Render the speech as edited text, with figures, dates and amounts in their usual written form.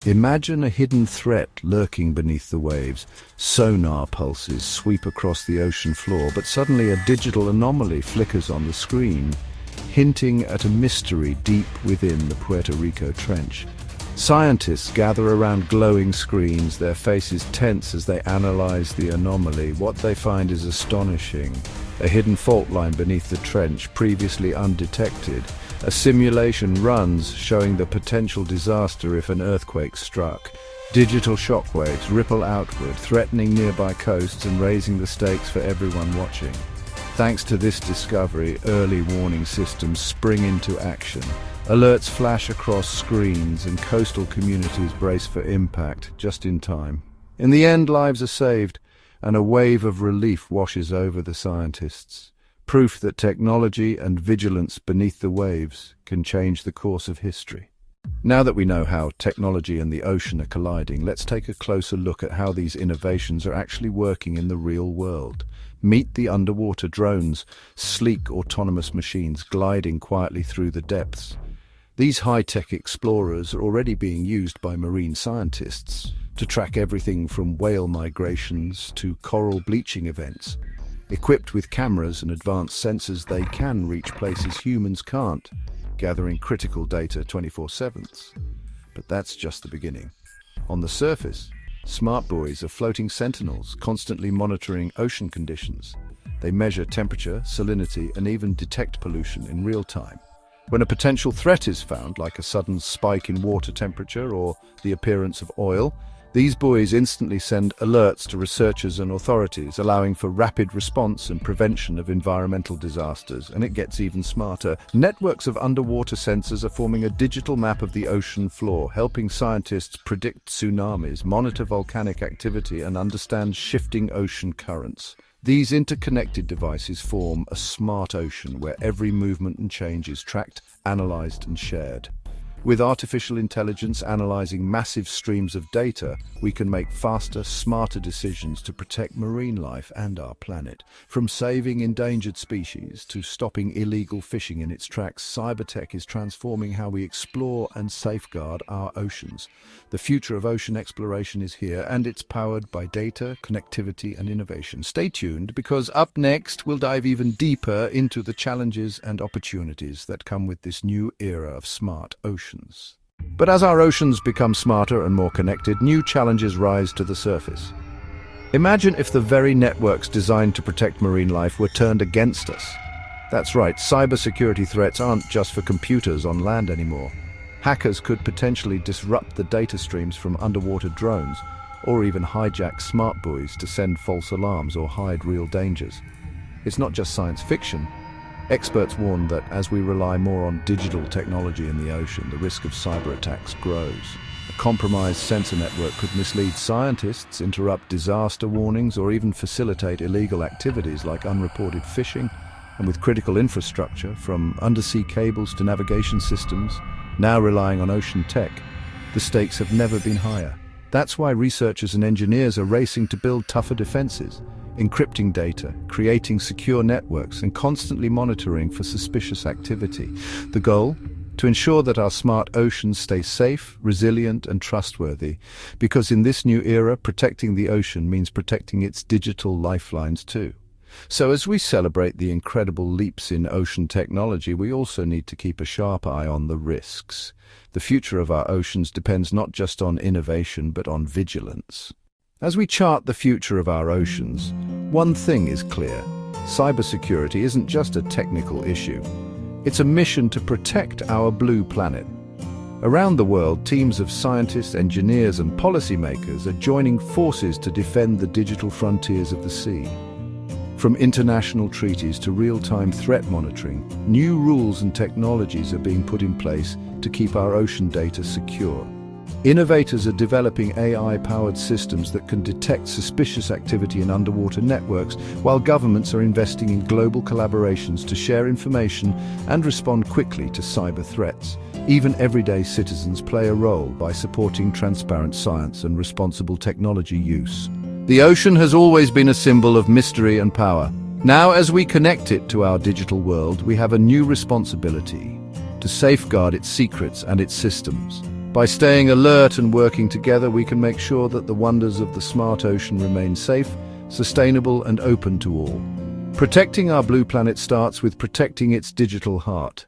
Imagine a hidden threat lurking beneath the waves. Sonar pulses sweep across the ocean floor, but suddenly a digital anomaly flickers on the screen, hinting at a mystery deep within the Puerto Rico Trench. Scientists gather around glowing screens, their faces tense as they analyze the anomaly. What they find is astonishing. A hidden fault line beneath the trench, previously undetected. A simulation runs, showing the potential disaster if an earthquake struck. Digital shockwaves ripple outward, threatening nearby coasts and raising the stakes for everyone watching. Thanks to this discovery, early warning systems spring into action. Alerts flash across screens and coastal communities brace for impact, just in time. In the end, lives are saved, and a wave of relief washes over the scientists. Proof that technology and vigilance beneath the waves can change the course of history. Now that we know how technology and the ocean are colliding, let's take a closer look at how these innovations are actually working in the real world. Meet the underwater drones, sleek autonomous machines gliding quietly through the depths. These high-tech explorers are already being used by marine scientists to track everything from whale migrations to coral bleaching events. Equipped with cameras and advanced sensors, they can reach places humans can't, gathering critical data 24/7. But that's just the beginning. On the surface, smart buoys are floating sentinels, constantly monitoring ocean conditions. They measure temperature, salinity, and even detect pollution in real time. When a potential threat is found, like a sudden spike in water temperature or the appearance of oil, these buoys instantly send alerts to researchers and authorities, allowing for rapid response and prevention of environmental disasters. And it gets even smarter. Networks of underwater sensors are forming a digital map of the ocean floor, helping scientists predict tsunamis, monitor volcanic activity, and understand shifting ocean currents. These interconnected devices form a smart ocean where every movement and change is tracked, analyzed, and shared. With artificial intelligence analyzing massive streams of data, we can make faster, smarter decisions to protect marine life and our planet. From saving endangered species to stopping illegal fishing in its tracks, Cybertech is transforming how we explore and safeguard our oceans. The future of ocean exploration is here, and it's powered by data, connectivity, and innovation. Stay tuned, because up next, we'll dive even deeper into the challenges and opportunities that come with this new era of smart oceans. But as our oceans become smarter and more connected, new challenges rise to the surface. Imagine if the very networks designed to protect marine life were turned against us. That's right, cybersecurity threats aren't just for computers on land anymore. Hackers could potentially disrupt the data streams from underwater drones, or even hijack smart buoys to send false alarms or hide real dangers. It's not just science fiction. Experts warn that as we rely more on digital technology in the ocean, the risk of cyber attacks grows. A compromised sensor network could mislead scientists, interrupt disaster warnings, or even facilitate illegal activities like unreported fishing. And with critical infrastructure, from undersea cables to navigation systems, now relying on ocean tech, the stakes have never been higher. That's why researchers and engineers are racing to build tougher defenses, encrypting data, creating secure networks, and constantly monitoring for suspicious activity. The goal? To ensure that our smart oceans stay safe, resilient, and trustworthy. Because in this new era, protecting the ocean means protecting its digital lifelines too. So as we celebrate the incredible leaps in ocean technology, we also need to keep a sharp eye on the risks. The future of our oceans depends not just on innovation, but on vigilance. As we chart the future of our oceans, one thing is clear. Cybersecurity isn't just a technical issue. It's a mission to protect our blue planet. Around the world, teams of scientists, engineers, and policymakers are joining forces to defend the digital frontiers of the sea. From international treaties to real-time threat monitoring, new rules and technologies are being put in place to keep our ocean data secure. Innovators are developing AI-powered systems that can detect suspicious activity in underwater networks, while governments are investing in global collaborations to share information and respond quickly to cyber threats. Even everyday citizens play a role by supporting transparent science and responsible technology use. The ocean has always been a symbol of mystery and power. Now, as we connect it to our digital world, we have a new responsibility to safeguard its secrets and its systems. By staying alert and working together, we can make sure that the wonders of the smart ocean remain safe, sustainable and open to all. Protecting our blue planet starts with protecting its digital heart.